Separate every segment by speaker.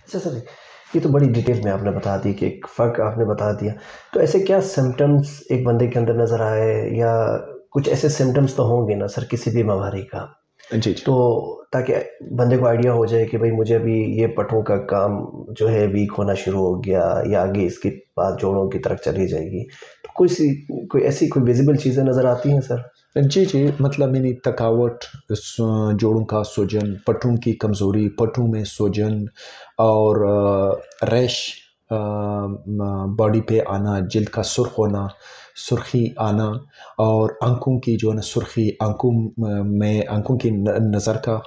Speaker 1: अच्छा सर, ये तो बड़ी डिटेल में आपने बता दी कि एक फ़र्क आपने बता दिया। तो ऐसे क्या सिम्पटम्स एक बंदे के अंदर नज़र आए, या कुछ ऐसे सिम्पटम्स तो होंगे ना सर किसी भी बीमारी का,
Speaker 2: जी, जी।
Speaker 1: तो ताकि बंदे को आइडिया हो जाए कि भाई मुझे अभी ये पट्टों का काम जो है वीक होना शुरू हो गया, या आगे इसकी बात जोड़ों की तरफ चली जाएगी। तो कोई ऐसी कोई विज़िबल चीज़ें नज़र आती हैं सर?
Speaker 2: जी, जी, मतलब यानी थकावट, जोड़ों का सूजन, पट्टों की कमज़ोरी, पट्टों में सूजन और रैश, बॉडी पे आना, जिल्द का सुर्ख होना, सुर्खी आना और आँखों की जो है ना सुर्खी, आँखों की नज़र का,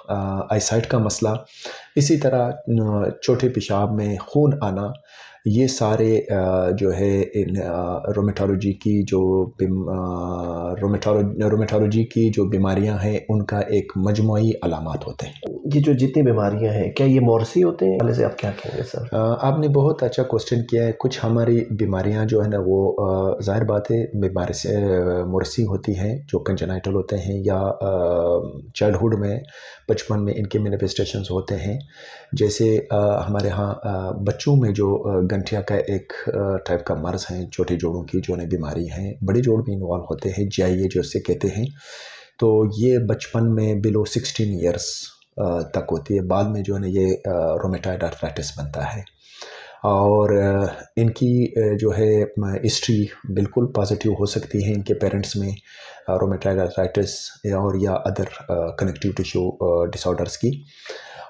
Speaker 2: आईसाइट का मसला, इसी तरह चौथे पेशाब में खून आना, ये सारे जो है इन रोमेटोलॉजी की जो रोमेटोलॉजी की जो बीमारियां हैं उनका एक मजमूई अलामात होते हैं।
Speaker 1: ये जो जितनी बीमारियां हैं, क्या ये मोरसी होते हैं? वाले से आप क्या कहेंगे सर?
Speaker 2: आपने बहुत अच्छा क्वेश्चन किया है। कुछ हमारी बीमारियां जो है ना वो ज़ाहिर बात है बीमारी से मोरसी होती हैं, जो कंजेनाइटल होते हैं या चाइल्डहुड में, बचपन में इनके मैनिफेस्टेशंस होते हैं। जैसे हमारे यहाँ बच्चों में जो गंठिया का एक टाइप का मर्ज़ है, छोटे जोड़ों की जो है बीमारी है, बड़े जोड़ भी इन्वॉल्व होते हैं, जीआईए जो इससे कहते हैं। तो ये बचपन में बिलो 16 ईयर्स तक होती है। बाद में जो है ना ये रोमेटॉइड आर्थराइटिस बनता है। और इनकी जो है हिस्ट्री बिल्कुल पॉजिटिव हो सकती है इनके पेरेंट्स में, रोमेटॉइड आर्थराइटिस और या अदर कनेक्टिव टिश्यू डिसऑर्डर्स की।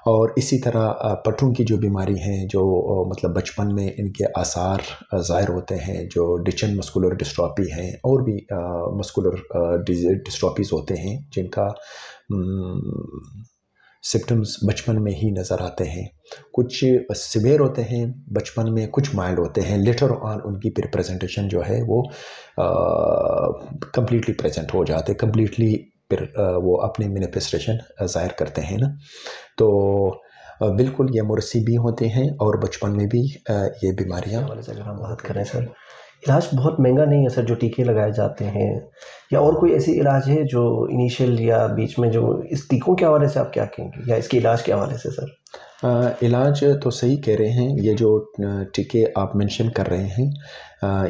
Speaker 2: और इसी तरह पट्टों की जो बीमारी हैं, जो मतलब बचपन में इनके आसार ज़ाहिर होते हैं, जो डिचन मस्कुलर डिस्ट्रॉफी हैं और भी मस्कुलर डिस्ट्रॉफीज़ होते हैं, जिनका सिम्पटम्स बचपन में ही नज़र आते हैं। कुछ सिवियर होते हैं बचपन में, कुछ माइल्ड होते हैं। लेटर ऑन उनकी फिर प्रेजेंटेशन जो है वो कंप्लीटली प्रेजेंट हो जाते, कंप्लीटली फिर वो अपने मैनिफेस्टेशन ज़ाहिर करते हैं ना। तो बिल्कुल ये मोरसी भी होते हैं और बचपन में भी ये बीमारियां
Speaker 1: वाले से अगर हम बात करें सर, इलाज बहुत महंगा नहीं है सर जो टीके लगाए जाते हैं, या और कोई ऐसी इलाज है जो इनिशियल या बीच में, जो इस टीकों के हवाले से आप क्या कहेंगे, या इसके इलाज के हवाले से सर?
Speaker 2: इलाज तो सही कह रहे हैं। ये जो टीके आप मेंशन कर रहे हैं,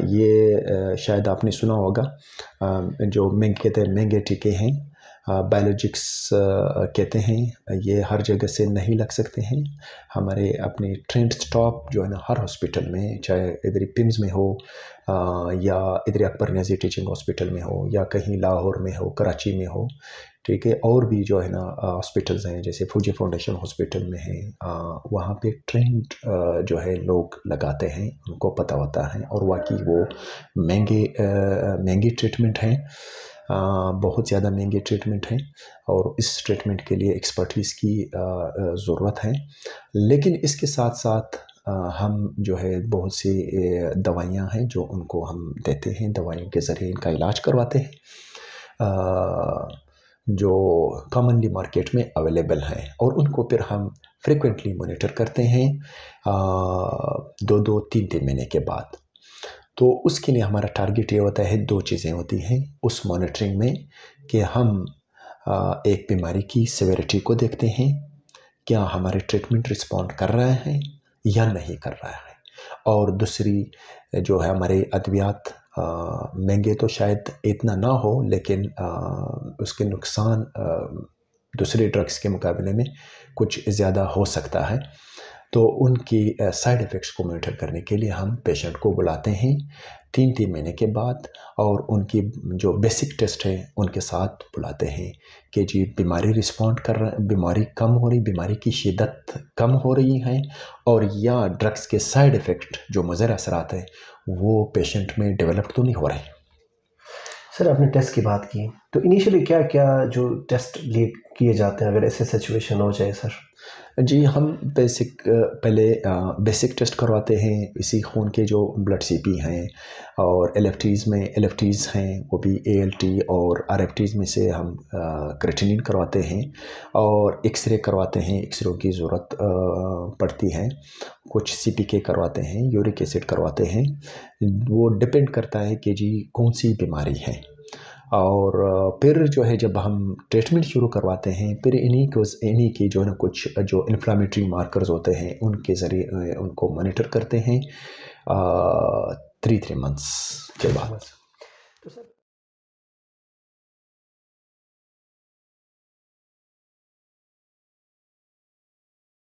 Speaker 2: ये शायद आपने सुना होगा, जो महंगे टीके हैं, बायोलॉजिक्स कहते हैं, ये हर जगह से नहीं लग सकते हैं। हमारे अपने ट्रेंड स्टॉप जो है ना हर हॉस्पिटल में, चाहे इधर पिम्स में हो या इधर अकबर नियाज़ी टीचिंग हॉस्पिटल में हो, या कहीं लाहौर में हो, कराची में हो, ठीक है, और भी जो है ना हॉस्पिटल्स हैं, जैसे फूजी फाउंडेशन हॉस्पिटल में है, वहाँ पे ट्रेंड जो है लोग लगाते हैं, उनको पता होता है, और वाकई वो महंगे ट्रीटमेंट हैं, बहुत ज़्यादा महंगे ट्रीटमेंट हैं, और इस ट्रीटमेंट के लिए एक्सपर्टीज़ की ज़रूरत है। लेकिन इसके साथ साथ हम जो है बहुत सी दवाइयाँ हैं जो उनको हम देते हैं, दवाइयों के ज़रिए इनका इलाज करवाते हैं, जो कॉमनली मार्केट में अवेलेबल हैं, और उनको फिर हम फ्रिक्वेंटली मॉनिटर करते हैं 2-2, 3-3 महीने के बाद। तो उसके लिए हमारा टारगेट ये होता है, 2 चीज़ें होती हैं उस मॉनिटरिंग में, कि हम एक बीमारी की सेवेरिटी को देखते हैं, क्या हमारे ट्रीटमेंट रिस्पॉन्ड कर रहा है या नहीं कर रहा है। और दूसरी जो है हमारे अद्वियात, महंगे तो शायद इतना ना हो, लेकिन उसके नुकसान दूसरे ड्रग्स के मुकाबले में कुछ ज़्यादा हो सकता है। तो उनकी साइड इफ़ेक्ट्स को मॉनिटर करने के लिए हम पेशेंट को बुलाते हैं 3-3 महीने के बाद, और उनकी जो बेसिक टेस्ट है उनके साथ बुलाते हैं कि जी बीमारी रिस्पॉन्ड कर रहा है, बीमारी कम हो रही, बीमारी की शिद्दत कम हो रही है, और या ड्रग्स के साइड इफ़ेक्ट जो मुज़र असरात हैं वो पेशेंट में डेवलप तो नहीं हो रहे।
Speaker 1: सर आपने टेस्ट की बात की, तो इनिशियली क्या क्या जो टेस्ट किए जाते हैं अगर ऐसे सिचुएशन हो जाए सर?
Speaker 2: जी, हम पहले बेसिक टेस्ट करवाते हैं, इसी खून के जो ब्लड सीपी हैं, और एलएफटीज़ हैं, वो भी एएलटी और आरएफटीज़ में से हम क्रेटिनिन करवाते हैं, और एक्सरे करवाते हैं, एक्सरे की ज़रूरत पड़ती है, कुछ सीपीके करवाते हैं, यूरिक एसिड करवाते हैं। वो डिपेंड करता है कि जी कौन सी बीमारी है। और फिर जो है जब हम ट्रीटमेंट शुरू करवाते हैं, फिर इन्हीं की जो है ना कुछ जो इन्फ्लामेटरी मार्कर्स होते हैं उनके ज़रिए उनको मॉनिटर करते हैं 3 मंथ्स के बाद।
Speaker 1: तो सर